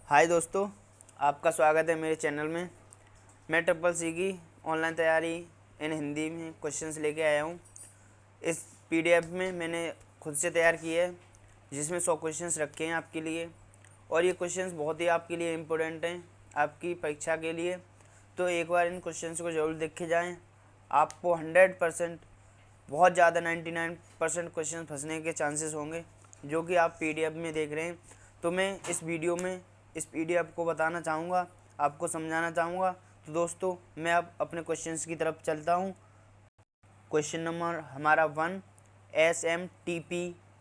हाय दोस्तों, आपका स्वागत है मेरे चैनल में। मैं ट्रिपल सी की ऑनलाइन तैयारी इन हिंदी में क्वेश्चंस लेके आया हूँ। इस पीडीएफ में मैंने खुद से तैयार की है, जिसमें 100 क्वेश्चंस रखे हैं आपके लिए। और ये क्वेश्चंस बहुत ही आपके लिए इम्पोर्टेंट हैं आपकी परीक्षा के लिए। तो एक बार इन क्वेश्चंस को ज़रूर देखे जाएँ। आपको 100% बहुत ज़्यादा 99% क्वेश्चन फंसने के चांसेस होंगे, जो कि आप पीडीएफ में देख रहे हैं। तो मैं इस वीडियो में इस पीडीएफ को बताना चाहूँगा, आपको समझाना चाहूँगा। तो दोस्तों, मैं अब अपने क्वेश्चंस की तरफ चलता हूँ। क्वेश्चन नंबर हमारा 1, SMTP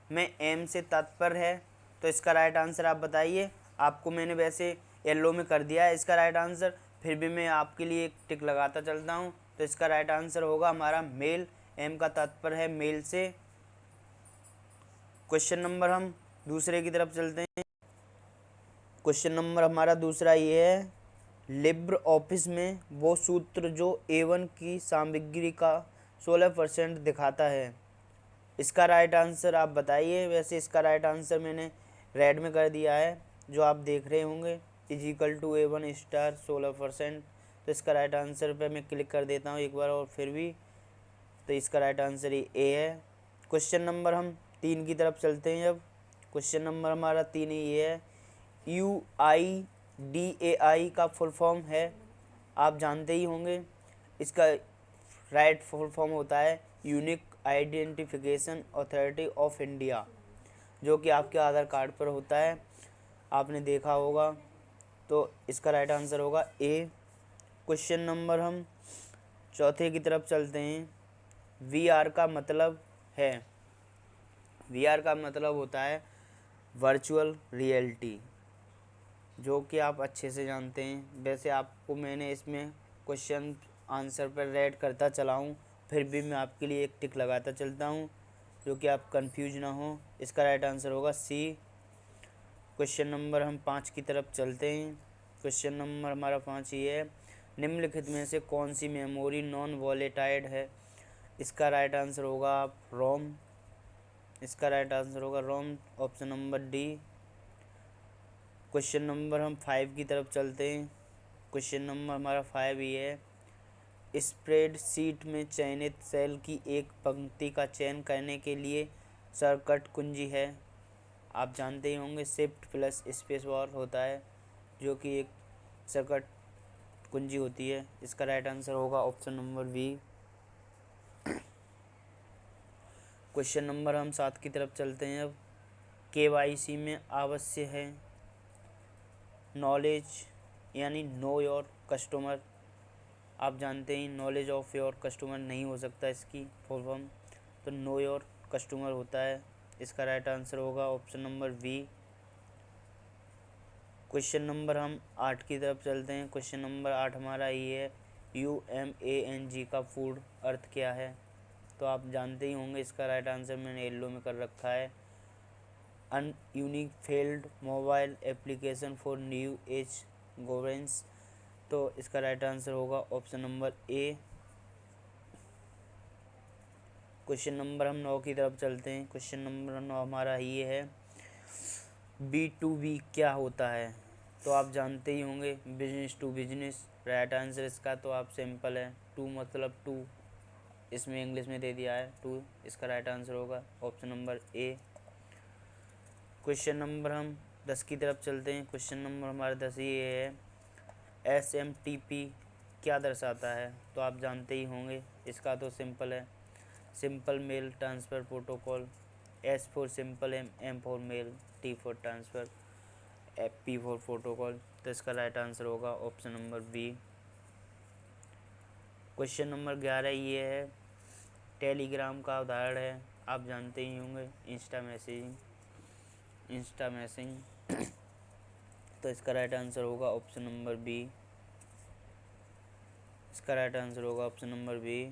में एम से तात्पर्य है, तो इसका राइट आंसर आप बताइए। आपको मैंने वैसे येलो में कर दिया है इसका राइट आंसर, फिर भी मैं आपके लिए एक टिक लगाता चलता हूँ। तो इसका राइट आंसर होगा हमारा मेल। एम का तात्पर्य है मेल से। क्वेश्चन नंबर हम दूसरे की तरफ चलते हैं। क्वेश्चन नंबर हमारा दूसरा ये है, लिब्र ऑफिस में वो सूत्र जो A1 की सामग्री का 16% दिखाता है। इसका राइट आंसर आप बताइए। वैसे इसका राइट आंसर मैंने रेड में कर दिया है, जो आप देख रहे होंगे, = A1 स्टार 16%। तो इसका राइट आंसर पे मैं क्लिक कर देता हूँ एक बार और फिर भी। तो इसका राइट आंसर ये ए है। क्वेश्चन नंबर हम 3 की तरफ चलते हैं। अब क्वेश्चन नंबर हमारा 3 ये है, UIDAI का फुल फॉर्म है, आप जानते ही होंगे। इसका राइट फुल फॉर्म होता है unique identification authority of India, जो कि आपके आधार कार्ड पर होता है, आपने देखा होगा। तो इसका राइट आंसर होगा ए। क्वेश्चन नंबर हम चौथे की तरफ चलते हैं। VR का मतलब है, VR का मतलब होता है वर्चुअल रियलिटी, जो कि आप अच्छे से जानते हैं। वैसे आपको मैंने इसमें क्वेश्चन आंसर पर रेड करता चला हूँ, फिर भी मैं आपके लिए एक टिक लगाता चलता हूँ, जो कि आप कंफ्यूज ना हो। इसका राइट आंसर होगा सी। क्वेश्चन नंबर हम 5 की तरफ चलते हैं। क्वेश्चन नंबर हमारा 5 ये है, निम्नलिखित में से कौन सी मेमोरी नॉन वॉलेटाइल है। इसका राइट आंसर होगा आप रोम। इसका राइट आंसर होगा Rome, option number D. Question number हम 5 की तरफ चलते हैं। क्वेश्चन नंबर हमारा 5 ये है, स्प्रेडशीट में चयनित सेल की एक पंक्ति का चयन करने के लिए शॉर्टकट कुंजी है। आप जानते ही होंगे, शिफ्ट प्लस स्पेस बार होता है, जो कि एक शॉर्टकट कुंजी होती है। इसका राइट आंसर होगा option number B. Question number हम 7 की तरफ चलते हैं। अब KYC में आवश्यक है नॉलेज यानी नो योर कस्टमर। आप जानते ही नॉलेज ऑफ योर कस्टमर नहीं हो सकता इसकी फुल फॉर्म, तो नो योर कस्टमर होता है। इसका राइट आंसर होगा option number B. Question number हम 8 की तरफ चलते हैं। क्वेश्चन नंबर 8 हमारा ये है, UMANG का फूड अर्थ क्या है। तो आप जानते ही होंगे, इसका राइट आंसर मैंने येलो में कर रखा है, an unique field mobile application for new age governance. तो इसका राइट आंसर होगा option number A. Question number हम 9 की तरफ चलते हैं। क्वेश्चन नंबर 9 हमारा ये है, B2B क्या होता है। तो आप जानते ही होंगे, business to business. Right answer इसका तो आप सिंपल है, टू मतलब टू, इसमें इंग्लिश में दे दिया है टू। इसका राइट आंसर होगा option number A. Question number हम 10 की तरफ चलते हैं। क्वेश्चन नंबर हमारा 10 ये है, SMTP क्या दर्शाता है। तो आप जानते ही होंगे, इसका तो सिंपल है, simple mail transfer protocol. S for simple, M for mail, T for transfer, P for protocol. तो इसका राइट आंसर होगा option number B. Question number 11 ये है, टेलीग्राम का उदाहरण है, आप जानते ही होंगे, इंस्टा मैसेजिंग। तो इसका राइट आंसर होगा ऑप्शन नंबर बी। इसका राइट आंसर होगा option number B.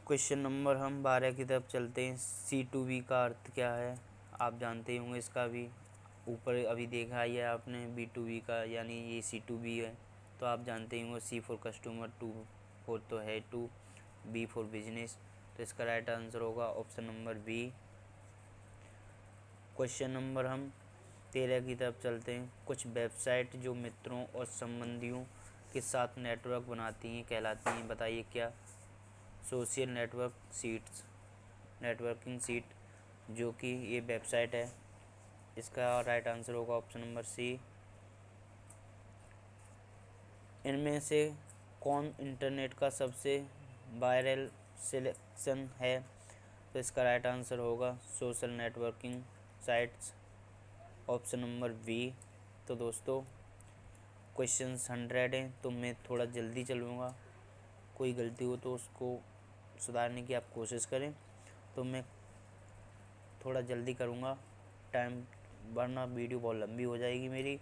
Question number हम 12 की तरफ चलते हैं। C2B का अर्थ क्या है, आप जानते ही होंगे, इसका भी ऊपर अभी देखा ही है आपने, B2B का यानी ये C2B है। तो आप जानते ही होंगे, C फॉर कस्टमर, 2 फॉर तो है 2, B फॉर बिजनेस। तो इसका राइट आंसर होगा option number B. Question number हम 13 की तरफ चलते हैं। कुछ वेबसाइट जो मित्रों और संबंधियों के साथ नेटवर्क बनाती हैं कहलाती हैं, बताइए क्या? सोशल नेटवर्किंग सीट, जो कि ये वेबसाइट है। इसका राइट आंसर होगा ऑप्शन नंबर सी। इनमें से कौन इंटरनेट का सबसे वायरल सिलेक्शन है? तो इसका राइट आंसर होगा social networking sites, option number B. तो दोस्तों क्वेश्चन 100 हैं, तो मैं थोड़ा जल्दी चलूँगा, कोई गलती हो तो उसको सुधारने की आप कोशिश करें। तो मैं थोड़ा जल्दी करूँगा टाइम, वरना वीडियो बहुत लंबी हो जाएगी मेरी,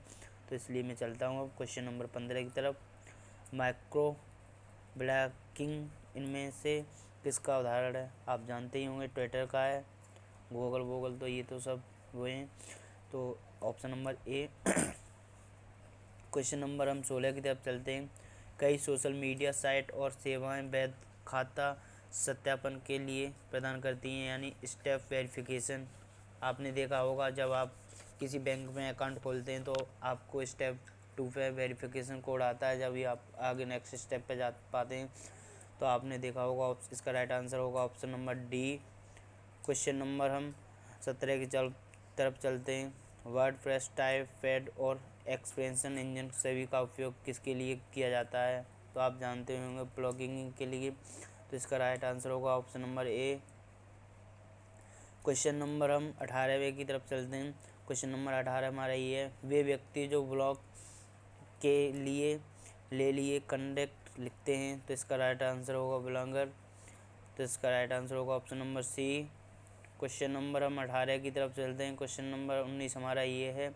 तो इसलिए मैं चलता हूँ अब क्वेश्चन नंबर 15 की तरफ। माइक्रो ब्लॉगिंग इनमें से किसका उदाहरण है? आप जानते ही होंगे, ट्विटर का है, गूगल तो ये तो सब वो हैं। तो option number A. Question number हम 16 की तरफ चलते हैं। कई सोशल मीडिया साइट और सेवाएं वैध खाता सत्यापन के लिए प्रदान करती हैं, यानी स्टेप वेरिफिकेशन। आपने देखा होगा जब आप किसी बैंक में अकाउंट खोलते हैं तो आपको स्टेप 2 पे वेरिफिकेशन कोड आता है, जब भी आप आगे नेक्स्ट स्टेप पे जा पाते हैं। तो आपने देखा होगा, इसका राइट आंसर होगा option number D. Question number हम 17 की तरफ चलते हैं। वर्डप्रेस, टाइपपैड और एक्सपेंशन इंजन सभी का उपयोग किसके लिए किया जाता है? तो आप जानते होंगे ब्लॉगिंग के लिए। तो इसका राइट आंसर होगा option number A. Question number हम 18वें की तरफ चलते हैं। क्वेश्चन नंबर 18 हमारा ये है, वे व्यक्ति जो ब्लॉग के लिए ले लिए कंटेंट लिखते हैं। तो इसका राइट आंसर होगा ब्लॉगर। तो इसका राइट आंसर होगा option number C. Question number हम 18 की तरफ चलते हैं। क्वेश्चन नंबर 19 हमारा ये है,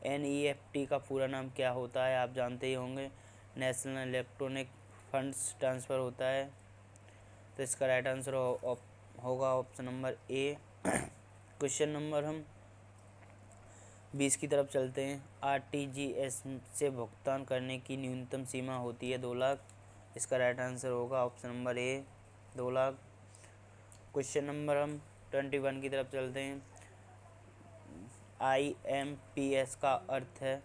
NEFT का पूरा नाम क्या होता है? आप जानते ही होंगे, नेशनल इलेक्ट्रॉनिक फंड्स ट्रांसफ़र होता है। तो इसका राइट आंसर होगा option number A. Question number हम 20 की तरफ चलते हैं। RTGS से भुगतान करने की न्यूनतम सीमा होती है 2 लाख। इसका राइट आंसर होगा ऑप्शन नंबर ए, 2 लाख। क्वेश्चन नंबर हम 21 की तरफ चलते हैं। IMPS का अर्थ है?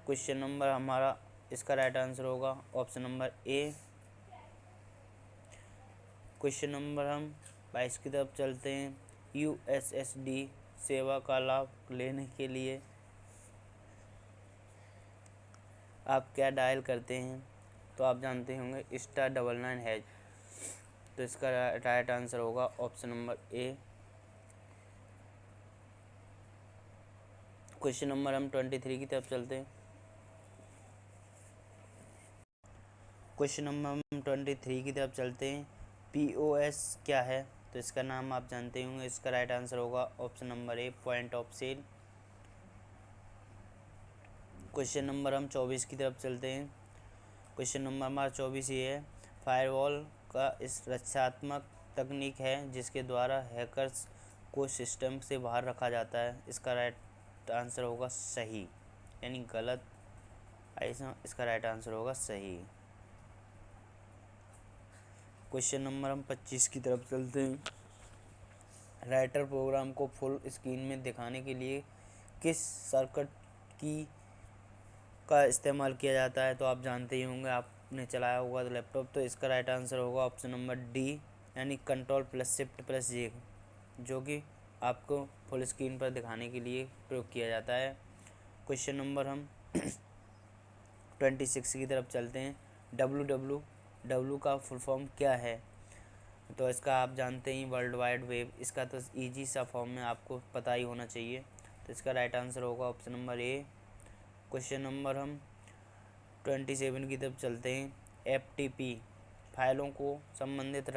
क्वेश्चन नंबर हमारा, इसका राइट आंसर होगा option number A. Question number हम 22 की तरफ चलते हैं। USSD सेवा का लाभ लेने के लिए आप क्या डायल करते हैं? तो आप जानते होंगे *99#। तो इसका राइट आंसर होगा option number A. Question number हम 23 की तरफ चलते हैं। क्वेश्चन नंबर हम 23 की तरफ चलते हैं। POS क्या है? तो इसका नाम आप जानते होंगे, इसका राइट आंसर होगा option number A, point of sale. Question number हम 24 की तरफ चलते हैं। क्वेश्चन नंबर हमारा 24 ये है, फायरवॉल का इस रक्षात्मक तकनीक है जिसके द्वारा हैकर्स को सिस्टम से बाहर रखा जाता है। इसका राइट आंसर होगा सही, यानी गलत। ऐसा इसका राइट आंसर होगा सही। क्वेश्चन नंबर हम 25 की तरफ चलते हैं। राइटर प्रोग्राम को फुल स्क्रीन में दिखाने के लिए किस सर्किट की का इस्तेमाल किया जाता है? तो आप जानते ही होंगे, आपने चलाया होगा तो लैपटॉप। तो इसका राइट आंसर होगा ऑप्शन नंबर डी, यानी Ctrl+Shift+J, जो कि आपको फुल स्क्रीन पर दिखाने के लिए प्रयोग किया जाता है। क्वेश्चन नंबर हम 26 की तरफ चलते हैं। WWW का फुल फॉर्म क्या है? तो इसका आप जानते ही, वर्ल्ड वाइड वेब। इसका तो ईजी सा फॉर्म में आपको पता ही होना चाहिए। तो इसका राइट आंसर होगा option number A. Question number हम 27 की तरफ चलते हैं। FTP फाइलों को संबंधित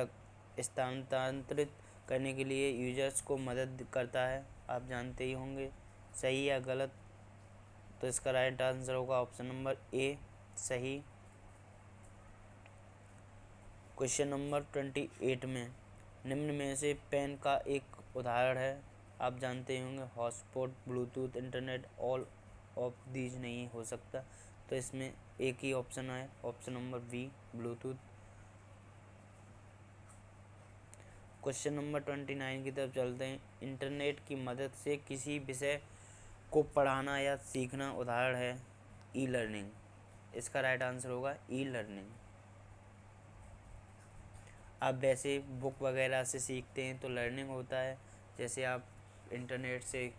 स्थानांतरित करने के लिए यूजर्स को मदद करता है। आप जानते ही होंगे, सही या गलत? तो इसका राइट आंसर होगा ऑप्शन नंबर ए, सही। क्वेश्चन नंबर 28 में निम्न में से पेन का एक उदाहरण है? आप जानते होंगे, hotspot, Bluetooth, internet, all of these नहीं हो सकता। तो इसमें एक ही ऑप्शन है, option number B, Bluetooth. Question number 29 की तरफ चलते हैं। इंटरनेट की मदद से किसी विषय को पढ़ाना या सीखना उदाहरण है ई लर्निंग। इसका राइट आंसर होगा ई लर्निंग। आप वैसे बुक वगैरह से सीखते हैं तो लर्निंग होता है, जैसे आप इंटरनेट से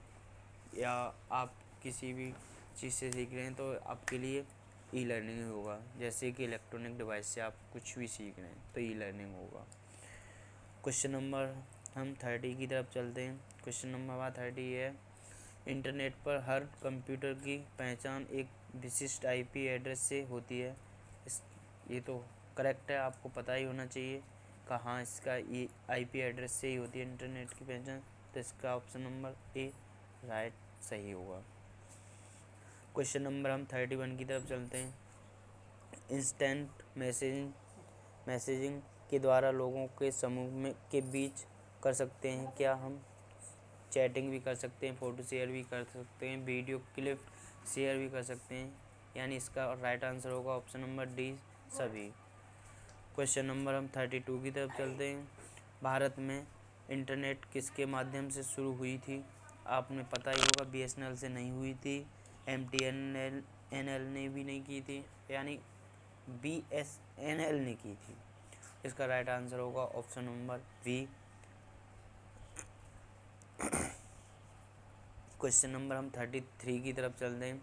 या आप किसी भी चीज़ से सीख रहे हैं तो आपके लिए ई लर्निंग होगा। जैसे कि इलेक्ट्रॉनिक डिवाइस से आप कुछ भी सीख रहे हैं तो ई लर्निंग होगा। क्वेश्चन नंबर हम 30 की तरफ चलते हैं। क्वेश्चन नंबर 30 है, इंटरनेट पर हर कंप्यूटर की पहचान एक विशिष्ट आईपी एड्रेस से होती है। ये तो करेक्ट है, आपको पता ही होना चाहिए कहाँ इसका ये आईपी एड्रेस से ही होती है इंटरनेट की पहचान। तो इसका ऑप्शन नंबर ए राइट सही होगा। क्वेश्चन नंबर हम 31 की तरफ चलते हैं। इंस्टेंट मैसेजिंग के द्वारा लोगों के समूह में के बीच कर सकते हैं क्या हम? चैटिंग भी कर सकते हैं, फ़ोटो शेयर भी कर सकते हैं, वीडियो क्लिप शेयर भी कर सकते हैं, यानी इसका राइट आंसर होगा ऑप्शन नंबर डी सभी। क्वेश्चन नंबर हम 32 की तरफ चलते हैं। भारत में इंटरनेट किसके माध्यम से शुरू हुई थी? आपने पता ही होगा बीएसएनएल से नहीं हुई थी, एमटीएनएल ने भी नहीं की थी, यानी बीएसएनएल ने की थी। इसका राइट आंसर होगा option number B. Question number हम 33 की तरफ चलते हैं।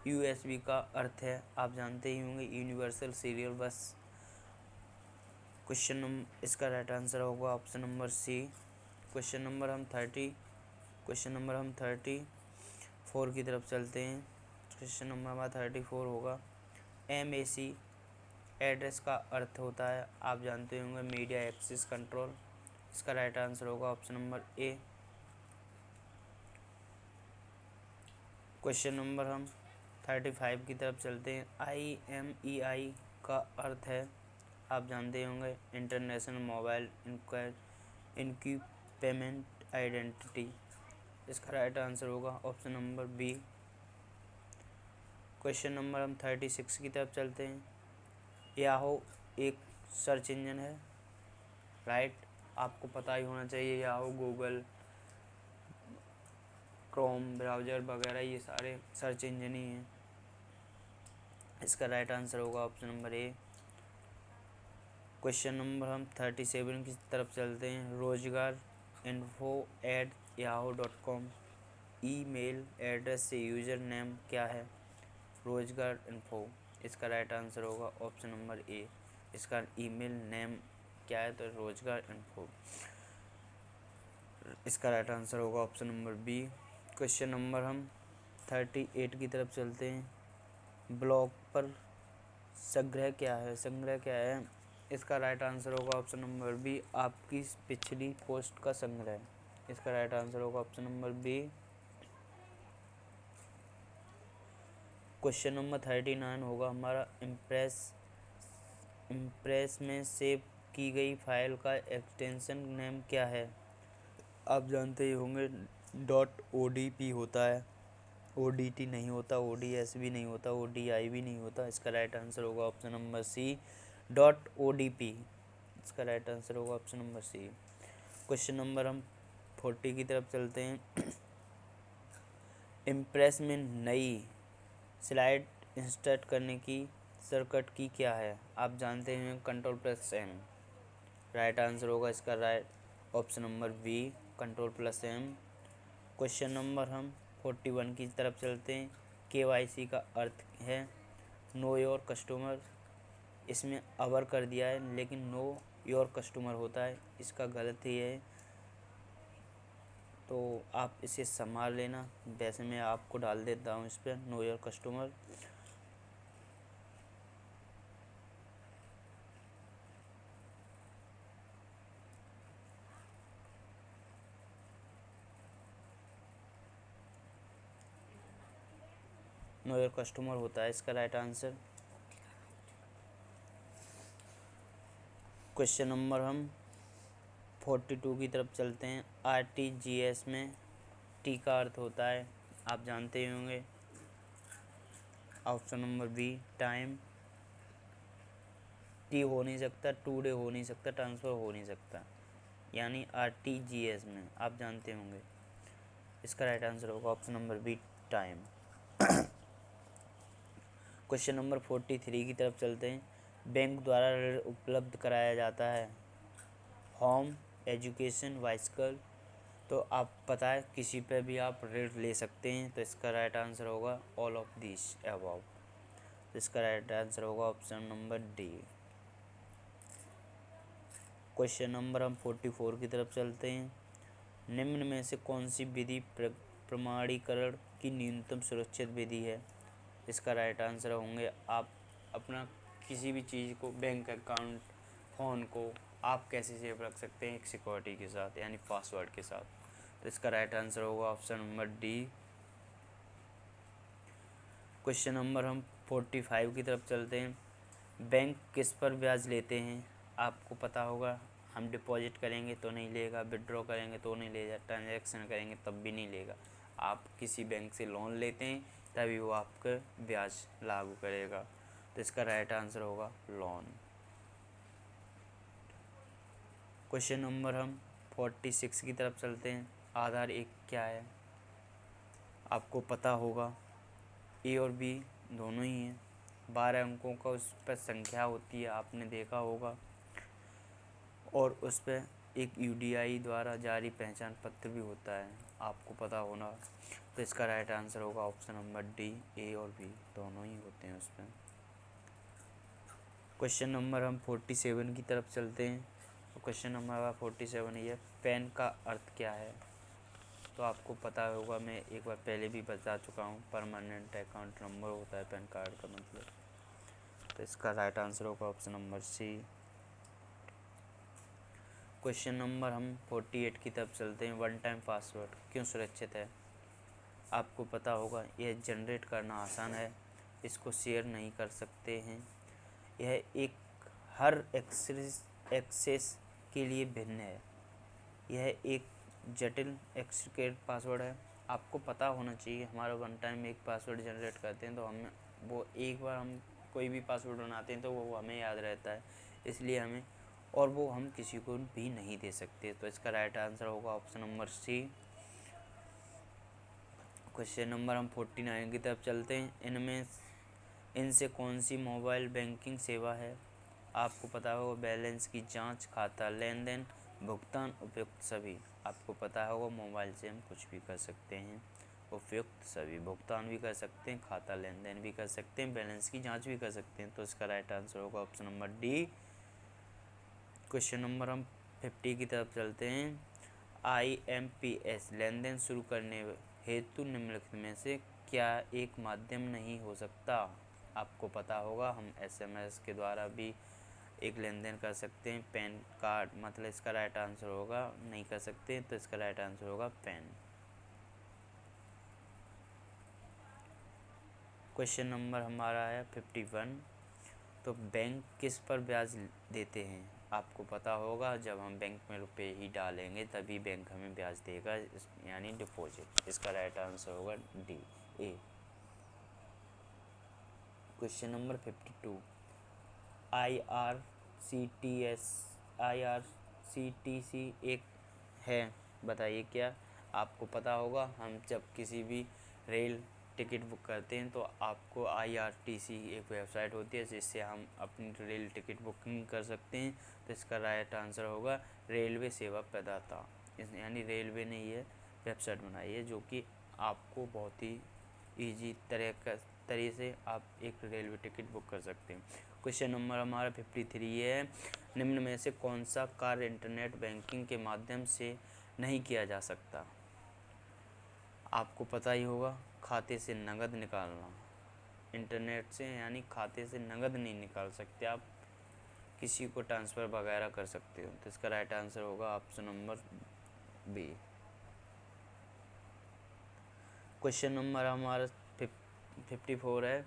यूएसबी का अर्थ है, आप जानते ही होंगे, universal serial bus. Question number इसका राइट आंसर होगा option number C. Question number हम 34 की तरफ चलते हैं। क्वेश्चन नंबर हमारा 34 होगा, एमएसी एड्रेस का अर्थ होता है, आप जानते होंगे, मीडिया एक्सेस कंट्रोल। इसका राइट आंसर होगा option number A. Question number हम 35 की तरफ चलते हैं। IMEI का अर्थ है, आप जानते होंगे, इंटरनेशनल मोबाइल इक्विपमेंट आइडेंटिटी। इसका राइट आंसर होगा option number B. Question number हम 36 की तरफ चलते हैं। याहू एक सर्च इंजन है, राइट, आपको पता ही होना चाहिए। याहू, गूगल, क्रोम ब्राउज़र वगैरह ये सारे सर्च इंजन ही हैं। इसका राइट आंसर होगा option number A. Question number हम 37 की तरफ चलते हैं। रोजगार info@yahoo.com ईमेल एड्रेस से यूज़र नेम क्या है? रोजगार इन्फो। इसका राइट आंसर होगा ऑप्शन नंबर ए। इसका ईमेल नेम क्या है? तो रोजगार इन्फो। इसका राइट आंसर होगा option number B. Question number हम 38 की तरफ चलते हैं। ब्लॉग पर संग्रह क्या है? संग्रह क्या है? इसका राइट आंसर होगा ऑप्शन नंबर बी, आपकी पिछली पोस्ट का संग्रह। इसका राइट आंसर होगा option number B. Question number 39 होगा हमारा, इम्प्रेस में सेव की गई फाइल का एक्सटेंशन नेम क्या है? आप जानते ही होंगे, .odp होता है, ODT नहीं होता, ODS भी नहीं होता, ODI भी नहीं होता। इसका राइट आंसर होगा ऑप्शन नंबर सी, .odp। इसका राइट आंसर होगा option number C. Question number हम 40 की तरफ चलते हैं। इम्प्रेस में नई स्लाइड इंसर्ट करने की शॉर्टकट की क्या है? आप जानते हैं, Ctrl+M। राइट आंसर होगा इसका right option number B, Ctrl+M। Question number हम 41 की तरफ चलते हैं। KYC का अर्थ है नो योर कस्टमर। इसमें अवर कर दिया है, लेकिन नो योर कस्टमर होता है, इसका गलत ही है, तो आप इसे संभाल लेना। वैसे मैं आपको डाल देता हूँ इस पर no your customer. No your customer होता है इसका राइट आंसर। क्वेश्चन नंबर हम 42 की तरफ चलते हैं। RTGS में टी का अर्थ होता है, आप जानते ही होंगे, option number B time. T हो नहीं सकता, टुडे हो नहीं सकता, ट्रांसफ़र हो नहीं सकता, यानी RTGS में आप जानते होंगे। इसका राइट आंसर होगा option number B time. Question number 43 की तरफ चलते हैं। बैंक द्वारा ऋण उपलब्ध कराया जाता है। Home, education, bicycle. तो आप पता है किसी पे भी आप ऋण ले सकते हैं, तो इसका राइट आंसर होगा ऑल ऑफ दिस अबव। तो इसका राइट आंसर होगा option number D. Question number हम 44 की तरफ चलते हैं। निम्न में से कौन सी विधि प्रमाणीकरण की न्यूनतम सुरक्षित विधि है? इसका राइट आंसर होंगे, आप अपना किसी भी चीज़ को, बैंक अकाउंट, फ़ोन को आप कैसे सेव रख सकते हैं? एक सिक्योरिटी के साथ, यानी पासवर्ड के साथ। तो इसका राइट आंसर होगा option number D. Question number हम 45 की तरफ चलते हैं। बैंक किस पर ब्याज लेते हैं? आपको पता होगा, हम डिपॉजिट करेंगे तो नहीं लेगा, विड्रॉ करेंगे तो नहीं लेगा, ट्रांजैक्शन करेंगे तब भी नहीं लेगा। आप किसी बैंक से लोन लेते हैं तभी वो आपका ब्याज लागू करेगा। तो इसका राइट आंसर होगा लोन। क्वेश्चन नंबर हम 46 की तरफ चलते हैं। आधार एक क्या है? आपको पता होगा ए और बी दोनों ही हैं। 12 अंकों का उस पर संख्या होती है, आपने देखा होगा, और उस पर एक यूडीआई द्वारा जारी पहचान पत्र भी होता है, आपको पता होना। तो इसका राइट आंसर होगा ऑप्शन नंबर डी, ए और बी दोनों ही होते हैं उस पर। क्वेश्चन नंबर हम 47 की तरफ चलते हैं। तो क्वेश्चन नंबर 47 ये पैन का अर्थ क्या है? तो आपको पता होगा, मैं एक बार पहले भी बता चुका हूँ, परमानेंट अकाउंट नंबर होता है पैन कार्ड का मतलब। तो इसका राइट आंसर होगा option number C. Question number हम 48 की तरफ चलते हैं। वन टाइम पासवर्ड क्यों सुरक्षित है? आपको पता होगा, यह जनरेट करना आसान है, इसको शेयर नहीं कर सकते हैं, यह एक हर एक्सेस के लिए भिन्न है, यह एक जटिल एक्सक्रिप्ट पासवर्ड है। आपको पता होना चाहिए, हमारा वन टाइम एक पासवर्ड जनरेट करते हैं तो हमें वो एक बार हम कोई भी पासवर्ड बनाते हैं तो वो हमें याद रहता है, इसलिए हमें, और वो हम किसी को भी नहीं दे सकते। तो इसका राइट आंसर होगा option number C. Question number हम 49 की तरफ चलते हैं। इनसे कौन सी मोबाइल बैंकिंग सेवा है? आपको पता होगा, बैलेंस की जांच, खाता लेन देन, भुगतान, उपयुक्त सभी। आपको पता होगा मोबाइल से हम कुछ भी कर सकते हैं, उपयुक्त सभी, भुगतान भी कर सकते हैं, खाता लेन देन भी कर सकते हैं, बैलेंस की जांच भी कर सकते हैं। तो इसका राइट आंसर होगा option number D. Question number हम 50 की तरफ चलते हैं। IMPS लेन देन शुरू करने हेतु निम्नलिखित में से क्या एक माध्यम नहीं हो सकता? आपको पता होगा, हम SMS के द्वारा भी एक लेन देन कर सकते हैं। पैन कार्ड, मतलब इसका राइट आंसर होगा नहीं कर सकते, तो इसका राइट आंसर होगा पैन। क्वेश्चन नंबर हमारा है 51। तो बैंक किस पर ब्याज देते हैं? आपको पता होगा, जब हम बैंक में रुपए ही डालेंगे तभी बैंक हमें ब्याज देगा, यानी डिपॉजिट। इसका राइट आंसर होगा D, A. Question number 52। IRCTC एक है, बताइए क्या? आपको पता होगा, हम जब किसी भी रेल टिकट बुक करते हैं तो आपको IRTC एक वेबसाइट होती है जिससे हम अपनी रेल टिकट बुकिंग कर सकते हैं। तो इसका राइट आंसर होगा रेलवे सेवा प्रदाता, यानी रेलवे ने ये वेबसाइट बनाई है जो कि आपको बहुत ही ईजी तरह से आप एक रेलवे टिकट बुक कर सकते हैं। क्वेश्चन नंबर हमारा 53 है। निम्न में से कौन सा कार्य इंटरनेट बैंकिंग के माध्यम से नहीं किया जा सकता? आपको पता ही होगा, खाते से नगद निकालना। इंटरनेट से, यानी खाते से नगद नहीं निकाल सकते, आप किसी को ट्रांसफ़र वगैरह कर सकते हो। तो इसका राइट आंसर होगा option number B. Question number हमारा 54 है।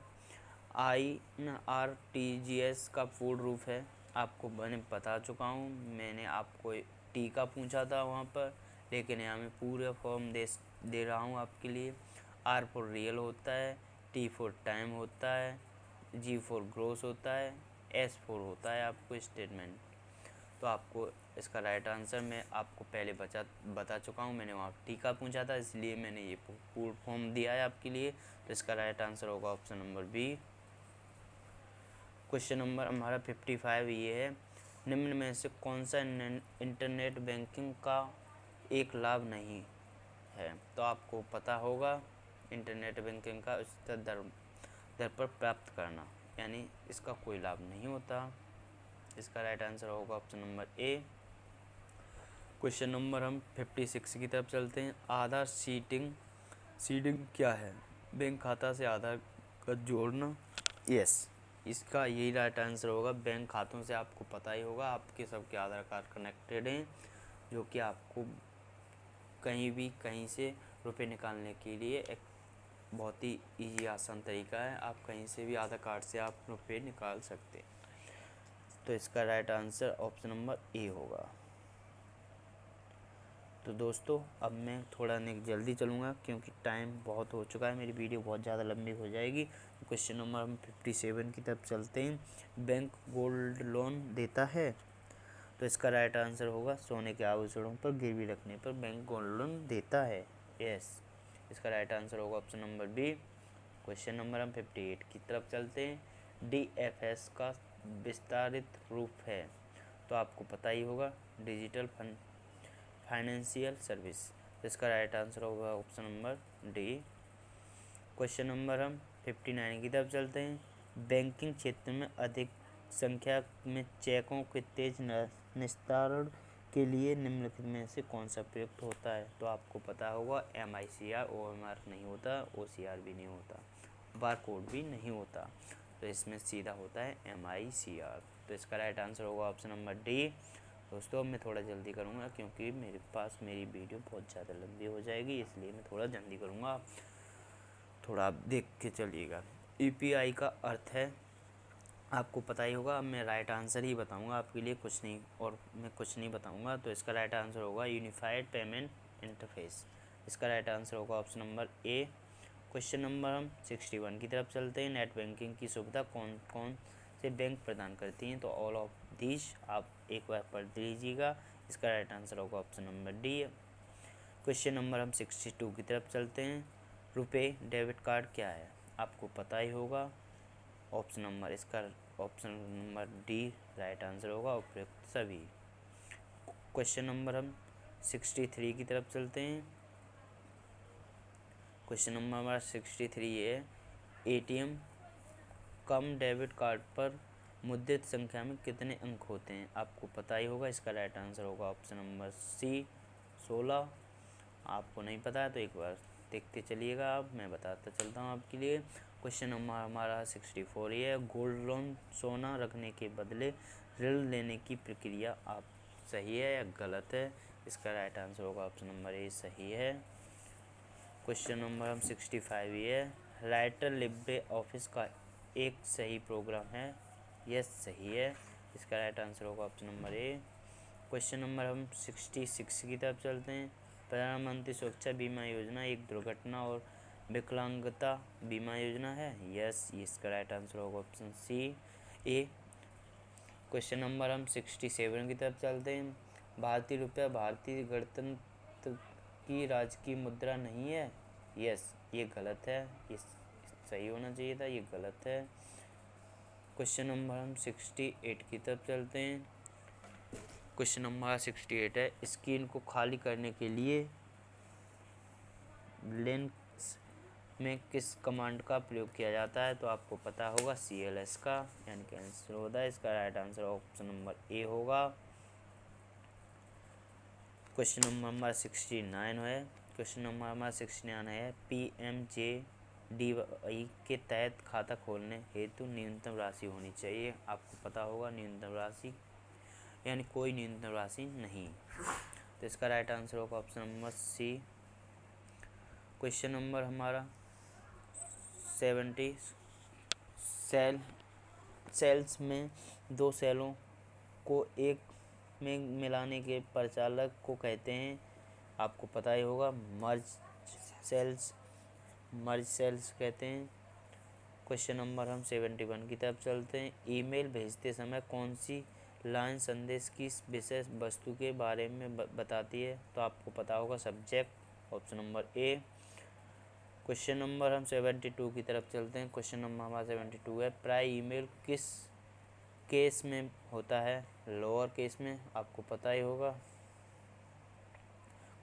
IRTGS का पूर्ण रूप है? आपको मैंने बता चुका हूँ, मैंने आपको टी का पूछा था वहाँ पर, लेकिन यहाँ मैं पूरा फॉर्म दे रहा हूँ आपके लिए। R फॉर रियल होता है, T फॉर टाइम होता है, G फॉर ग्रोस होता है, S फॉर होता है आपको स्टेटमेंट। तो आपको इसका राइट आंसर मैं आपको पहले बता चुका हूँ। मैंने वहाँ टीका पूछा था, इसलिए मैंने ये फुल फॉर्म दिया है आपके लिए। तो इसका राइट आंसर होगा option number B. Question number हमारा 55 ये है, निम्न में से कौन सा इंटरनेट बैंकिंग का एक लाभ नहीं है? तो आपको पता होगा इंटरनेट बैंकिंग का उच्चतर दर पर प्राप्त करना, यानी इसका कोई लाभ नहीं होता। इसका राइट आंसर होगा option number A. Question number हम 56 की तरफ चलते हैं। आधार सीडिंग क्या है? बैंक खाता से आधार कार्ड जोड़ना। यस, इसका यही राइट आंसर होगा। बैंक खातों से आपको पता ही होगा आपके सबके आधार कार्ड कनेक्टेड हैं, जो कि आपको कहीं भी कहीं से रुपए निकालने के लिए एक बहुत ही ईजी आसान तरीका है। आप कहीं से भी आधार कार्ड से आप रुपए निकाल सकते हैं। तो इसका right answer option number A होगा। तो दोस्तों अब मैं थोड़ा जल्दी चलूँगा क्योंकि टाइम बहुत हो चुका है, मेरी वीडियो बहुत ज़्यादा लंबी हो जाएगी। क्वेश्चन नंबर हम 57 की तरफ चलते हैं। बैंक गोल्ड लोन देता है? तो इसका राइट आंसर होगा सोने के आभूषणों पर गिरवी रखने पर बैंक गोल्ड लोन देता है। यस, इसका राइट आंसर होगा option number B. Question number हम 58 की तरफ चलते हैं। DFS का विस्तारित रूप है? तो आपको पता ही होगा डिजिटल फाइनेंशियल सर्विस। इसका राइट आंसर होगा option number D. Question number हम 59 की तरफ चलते हैं। बैंकिंग क्षेत्र में अधिक संख्या में चेकों के तेज निस्तारण के लिए निम्नलिखित में से कौन सा प्रयुक्त होता है? तो आपको पता होगा MICR OMR नहीं होता, OCR भी नहीं होता, बार कोड भी नहीं होता। तो इसमें सीधा होता है MICR। तो इसका राइट आंसर होगा ऑप्शन नंबर डी। दोस्तों अब मैं थोड़ा जल्दी करूँगा क्योंकि मेरी वीडियो बहुत ज़्यादा लंबी हो जाएगी, इसलिए मैं थोड़ा जल्दी करूँगा। थोड़ा आप देख के चलिएगा। EPI का अर्थ है, आपको पता ही होगा। अब मैं राइट आंसर ही बताऊंगा आपके लिए, कुछ नहीं, और मैं कुछ नहीं बताऊंगा। तो इसका राइट आंसर होगा यूनिफाइड पेमेंट इंटरफेस। इसका राइट आंसर होगा option number A. Question number हम 61 की तरफ चलते हैं। नेट बैंकिंग की सुविधा कौन कौन से बैंक प्रदान करती हैं? तो ऑल ऑफ दीज आप एक बार पढ़ लीजिएगा। इसका राइट आंसर होगा option number D. Question number हम 62 की तरफ चलते हैं। रुपए डेबिट कार्ड क्या है? आपको पता ही होगा। Option number D right answer होगा, उपयुक्त सभी। क्वेश्चन नंबर हम 63 की तरफ चलते हैं। क्वेश्चन नंबर हमारा 63 है, ATM कम डेबिट कार्ड पर मुद्रित संख्या में कितने अंक होते हैं? आपको पता ही होगा। इसका राइट आंसर होगा ऑप्शन नंबर सी 16। आपको नहीं पता है तो एक बार देखते चलिएगा, आप मैं बताता चलता हूँ आपके लिए। क्वेश्चन नंबर हमारा 64 ये है, गोल्ड लोन सोना रखने के बदले ऋण लेने की प्रक्रिया आप सही है या गलत है? इसका राइट आंसर होगा ऑप्शन नंबर ए सही है। क्वेश्चन नंबर हम 65 ये है, राइटर लिब्रे ऑफिस का एक सही प्रोग्राम है? यस सही है। इसका राइट आंसर होगा option number A. Question number हम 66 की तरफ चलते हैं। प्रधानमंत्री सुरक्षा बीमा योजना एक दुर्घटना और विकलांगता बीमा योजना है? यस, इसका राइट आंसर होगा ऑप्शन सी ए। क्वेश्चन नंबर हम 67 की तरफ चलते हैं। भारतीय रुपया भारतीय गणतंत्र की राजकीय मुद्रा नहीं है? यस, ये गलत है, ये सही होना चाहिए था, ये गलत है। क्वेश्चन नंबर हम 68 की तरफ चलते हैं। क्वेश्चन नंबर 68 है, स्क्रीन को खाली करने के लिए लिनक्स में किस कमांड का प्रयोग किया जाता है? तो आपको पता होगा CLS का, यानी कैंसिल होता है। इसका right answer option number A होगा। क्वेश्चन नंबर हमारा 69 है। क्वेश्चन नंबर हमारा 69 है, PMJDY के तहत खाता खोलने हेतु न्यूनतम राशि होनी चाहिए? आपको पता होगा न्यूनतम राशि यानी कोई न्यूनतम राशि नहीं। तो इसका राइट आंसर होगा option number C. Question number हमारा 70, सेल्स में दो सेलों को एक में मिलाने के परिचालक को कहते हैं? आपको पता ही होगा मर्ज सेल्स कहते हैं। क्वेश्चन नंबर हम 71 की तरफ चलते हैं। ईमेल भेजते समय कौन सी लाइन संदेश किस विशेष वस्तु के बारे में बताती है? तो आपको पता होगा subject, option number A. Question number हम 72 की तरफ चलते हैं। क्वेश्चन नंबर हमारा 72 है, प्राय ईमेल किस केस में होता है? लोअर केस में, आपको पता ही होगा।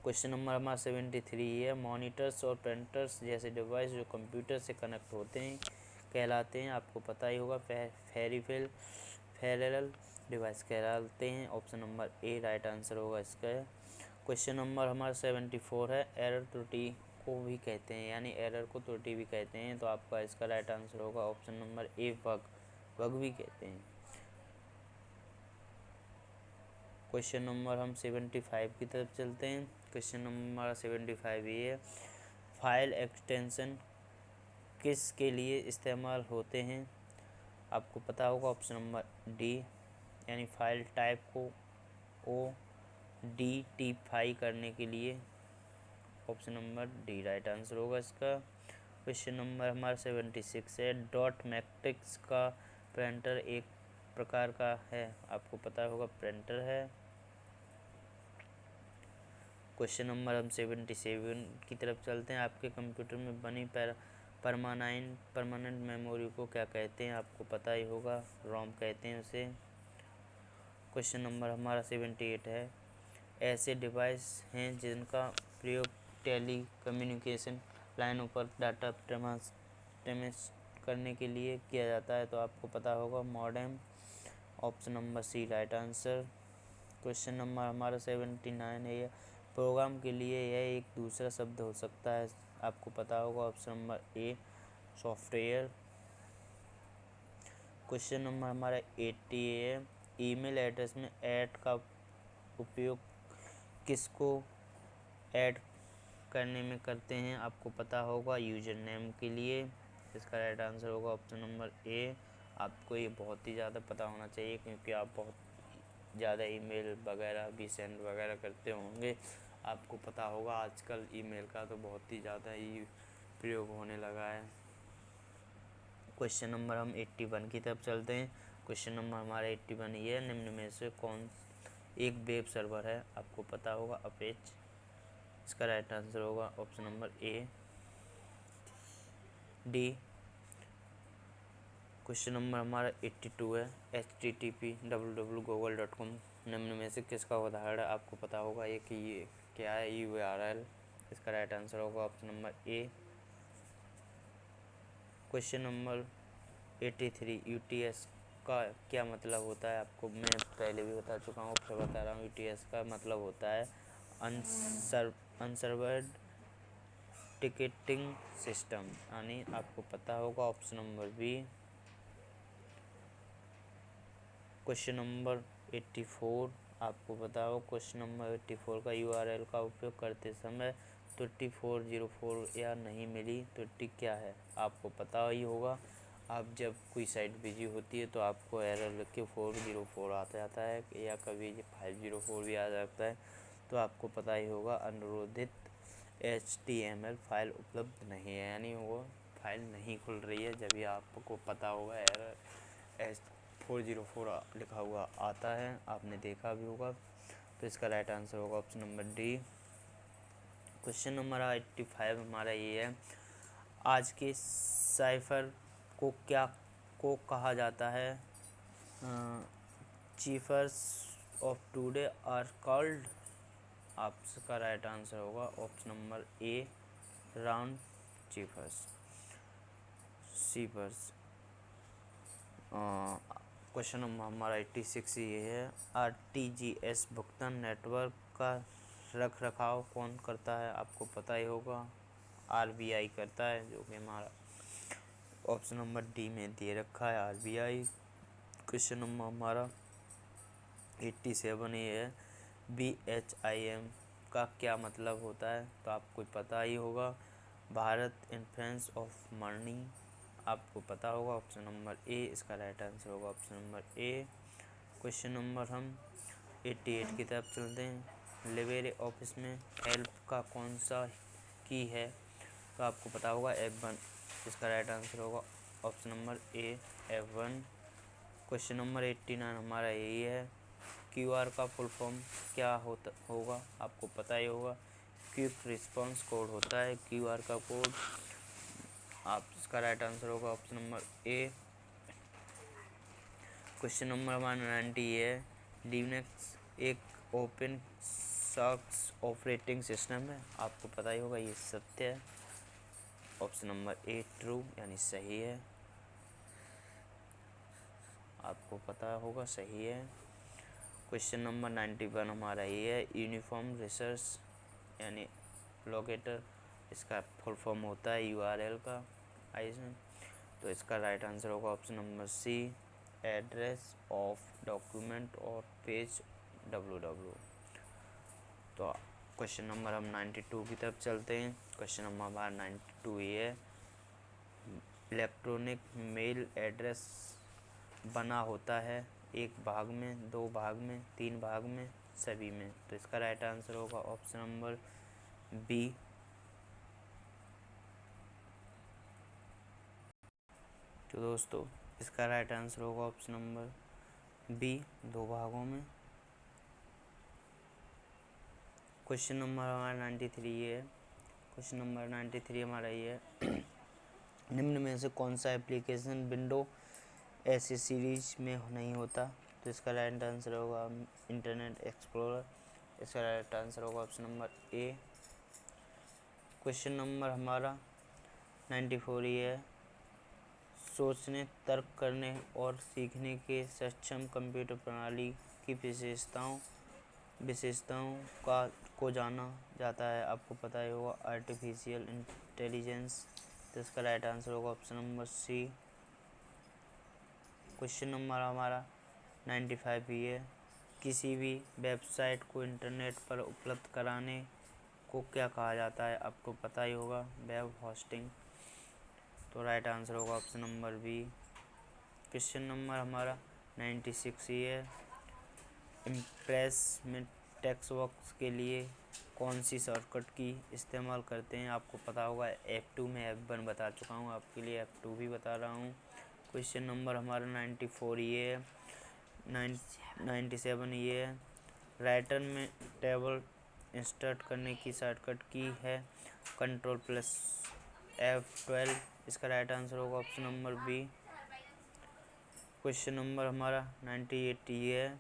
क्वेश्चन नंबर हमारा 73 है, मॉनिटर्स और प्रिंटर्स जैसे डिवाइस जो कंप्यूटर से कनेक्ट होते हैं कहलाते हैं, आपको पता ही होगा। फेरल डिवाइस कहलाते हैं, ऑप्शन नंबर ए राइट आंसर होगा इसका। क्वेश्चन नंबर हमारा 74 है, एरर त्रुटि को भी कहते हैं, यानी एरर को त्रुटि भी कहते हैं, तो आपका इसका राइट आंसर होगा ऑप्शन नंबर ए बग भी कहते हैं। क्वेश्चन नंबर हम 75 की तरफ चलते हैं। क्वेश्चन नंबर हमारा 75 ये है, फाइल एक्सटेंशन किस के लिए इस्तेमाल होते हैं? आपको पता होगा ऑप्शन नंबर डी, यानी फाइल टाइप को ODTify करने के लिए, option number D right answer होगा इसका। क्वेश्चन नंबर हमारा 76 है, डॉट मैट्रिक्स का प्रिंटर एक प्रकार का है, आपको पता होगा प्रिंटर है। क्वेश्चन नंबर हम 77 की तरफ चलते हैं, आपके कंप्यूटर में बनी परमानेंट मेमोरी को क्या कहते हैं? आपको पता ही होगा, रोम कहते हैं उसे। क्वेश्चन नंबर हमारा 78 है, ऐसे डिवाइस हैं जिनका प्रयोग टेली कम्युनिकेशन लाइनों पर डाटा ट्रांसमिट करने के लिए किया जाता है, तो आपको पता होगा modem, option number C right answer. Question number हमारा 79 है, प्रोग्राम के लिए यह एक दूसरा शब्द हो सकता है, आपको पता होगा option number a software. Question number हमारा 80 है, ईमेल एड्रेस में ऐड का उपयोग किसको ऐड करने में करते हैं? आपको पता होगा यूजर नेम के लिए, इसका राइट आंसर होगा ऑप्शन नंबर ए। आपको ये बहुत ही ज़्यादा पता होना चाहिए क्योंकि आप बहुत ज़्यादा ईमेल वगैरह भी सेंड वगैरह करते होंगे, आपको पता होगा आजकल ईमेल का तो बहुत ही ज़्यादा ही प्रयोग होने लगा है। क्वेश्चन नंबर हम 81 की तरफ चलते हैं। क्वेश्चन नंबर हमारा 81 ये है, निम्न में से कौन एक वेब सर्वर है? आपको पता होगा अपेच, इसका राइट आंसर होगा option number A D. Question number हमारा 82 है, http www.google.com निम्न में से किसका उदाहरण है? आपको पता होगा ये कि ये क्या है, URL, इसका राइट आंसर होगा option number A. Question number 83, UTS का क्या मतलब होता है? आपको मैं पहले भी बता चुका हूँ, फिर बता रहा हूँ। UTS का मतलब होता है अनसर्वर्ड टिकटिंग सिस्टम, यानी आपको पता होगा option number B. Question number 84, आपको पता हो क्वेश्चन नंबर 84 का URL का उपयोग करते समय त्रुटि 404 या नहीं मिली त्रुटि क्या है? आपको पता ही होगा, आप जब कोई साइट बिजी होती है तो आपको एरर लिख के 404 आ जाता है या कभी 504 भी आ जाता है, तो आपको पता ही होगा अनुरोधित HTML फाइल उपलब्ध नहीं है, यानी वो फाइल नहीं खुल रही है। जब भी आपको पता होगा एरर 404 लिखा हुआ आता है, आपने देखा भी होगा, तो इसका राइट आंसर होगा option number D. Question number 85 हमारा ये है, आज के साइफर को कहा जाता है? Chiefs of today are called, आपका राइट आंसर होगा option number A round chiefs. Question number हमारा 86 ये है, RTGS भुगतान नेटवर्क का रख रखाव कौन करता है? आपको पता ही होगा RBI करता है, जो कि हमारा ऑप्शन नंबर डी में दे रखा है RBI। क्वेश्चन नंबर हमारा 87 ये है, BHIM का क्या मतलब होता है? तो आपको पता ही होगा, भारत इन्फ्लुएंस ऑफ मनी, आपको पता होगा ऑप्शन नंबर ए, इसका राइट आंसर होगा option number A. Question number हम 88 की तरफ चलते हैं, लिब्रे ऑफिस में हेल्प का कौन सा की है? तो आपको पता होगा F1, इसका राइट आंसर होगा ऑप्शन नंबर ए F1। क्वेश्चन नंबर 89 हमारा यही है, क्यूआर का फुल फॉर्म क्या होगा, आपको पता ही होगा। क्विक रिस्पांस कोड होता है क्यूआर का कोड। आप इसका राइट आंसर होगा option number A. Question number 190 ये है, लिनक्स एक ओपन सोर्स ऑपरेटिंग सिस्टम है, आपको पता ही होगा ये सत्य है। ऑप्शन नंबर ए ट्रू यानी सही है, आपको पता होगा सही है। क्वेश्चन नंबर 91 हमारा ये है, यूनिफॉर्म रिसर्च यानी लोकेटर, इसका फुल फॉर्म होता है यूआरएल का आइजन। तो इसका राइट आंसर होगा option number C, address of document और पेज www। तो क्वेश्चन नंबर हम 92 की तरफ चलते हैं। क्वेश्चन नंबर हमारा 92 ये है, इलेक्ट्रॉनिक मेल एड्रेस बना होता है एक भाग में, दो भाग में, तीन भाग में, सभी में। तो इसका राइट आंसर होगा ऑप्शन नंबर बी। तो दोस्तों इसका राइट आंसर होगा ऑप्शन नंबर बी, दो भागों में। क्वेश्चन नंबर हमारा 93 ये है। क्वेश्चन नंबर 93 हमारा ये है, निम्न में से कौन सा एप्लीकेशन विंडो ऐसे सीरीज में नहीं होता। तो इसका राइट आंसर होगा इंटरनेट एक्सप्लोरर। इसका राइट आंसर होगा option number A. Question number हमारा 94 ये है, सोचने, तर्क करने और सीखने के सक्षम कंप्यूटर प्रणाली की विशेषताओं को जाना जाता है, आपको पता ही होगा आर्टिफिशियल इंटेलिजेंस। तो इसका राइट आंसर होगा option number C. Question number हमारा 95 भी है, किसी भी वेबसाइट को इंटरनेट पर उपलब्ध कराने को क्या कहा जाता है, आपको पता ही होगा वेब होस्टिंग। तो राइट आंसर होगा option number B. Question number हमारा 96 ये है, इम्प्रेस में टेक्स्ट बॉक्स के लिए कौन सी शॉर्टकट की इस्तेमाल करते हैं, आपको पता होगा F2 में F1 बता चुका हूँ, आपके लिए F2 भी बता रहा हूँ। क्वेश्चन नंबर हमारा 94 ये है, 97 ये है, राइटर में टेबल इंसर्ट करने की शॉर्टकट की है Ctrl+F12। इसका राइट आंसर होगा option number B. Question number हमारा 98 ये है,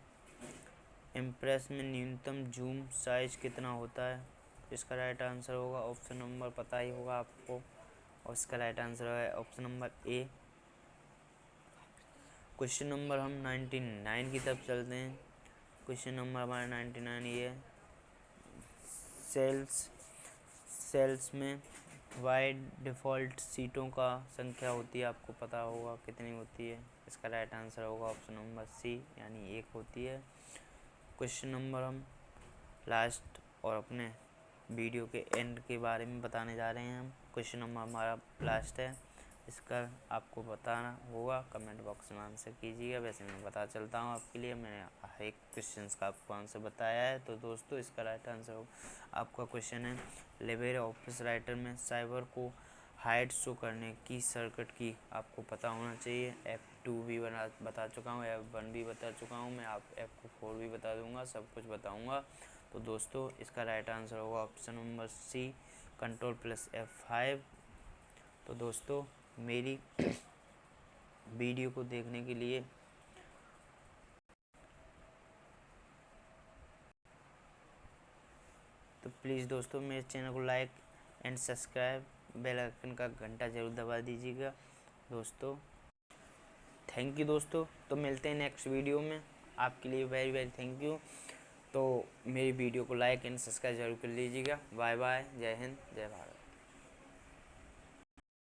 इम्प्रेस में न्यूनतम जूम साइज कितना होता है। इसका राइट आंसर होगा ऑप्शन नंबर, पता ही होगा आपको, और इसका राइट आंसर है option number A. Question number हम 99 की तरफ चलते हैं। क्वेश्चन नंबर हमारा 99 ये है, सेल्स में बाय डिफ़ॉल्ट सीटों का संख्या होती है, आपको पता होगा कितनी होती है। इसका राइट आंसर होगा ऑप्शन नंबर सी यानी 1 होती है। क्वेश्चन नंबर हम लास्ट और अपने वीडियो के एंड के बारे में बताने जा रहे हैं हम। क्वेश्चन नंबर हमारा लास्ट है, इसका आपको बताना होगा, कमेंट बॉक्स में आंसर कीजिएगा। वैसे मैं बता चलता हूँ आपके लिए, मैंने हर एक क्वेश्चन का आपको आंसर बताया है। तो दोस्तों इसका राइट आंसर होगा, आपका क्वेश्चन है, लिब्रे ऑफिस राइटर में साइबर को हाइड शो करने की शॉर्टकट की आपको पता होना चाहिए। F2 भी बता चुका हूँ, F1 भी बता चुका हूँ, मैं आप F4 भी बता दूँगा, सब कुछ बताऊँगा। तो दोस्तों इसका राइट आंसर होगा ऑप्शन नंबर सी, Ctrl+F5। तो दोस्तों मेरी वीडियो को देखने के लिए तो प्लीज़ दोस्तों मेरे चैनल को like and subscribe, bell icon का घंटा जरूर दबा दीजिएगा दोस्तों। थैंक यू दोस्तों, तो मिलते हैं नेक्स्ट वीडियो में, आपके लिए वेरी वेरी थैंक यू। तो मेरी वीडियो को लाइक एंड सब्सक्राइब जरूर कर लीजिएगा। बाय बाय, जय हिंद, जय भारत।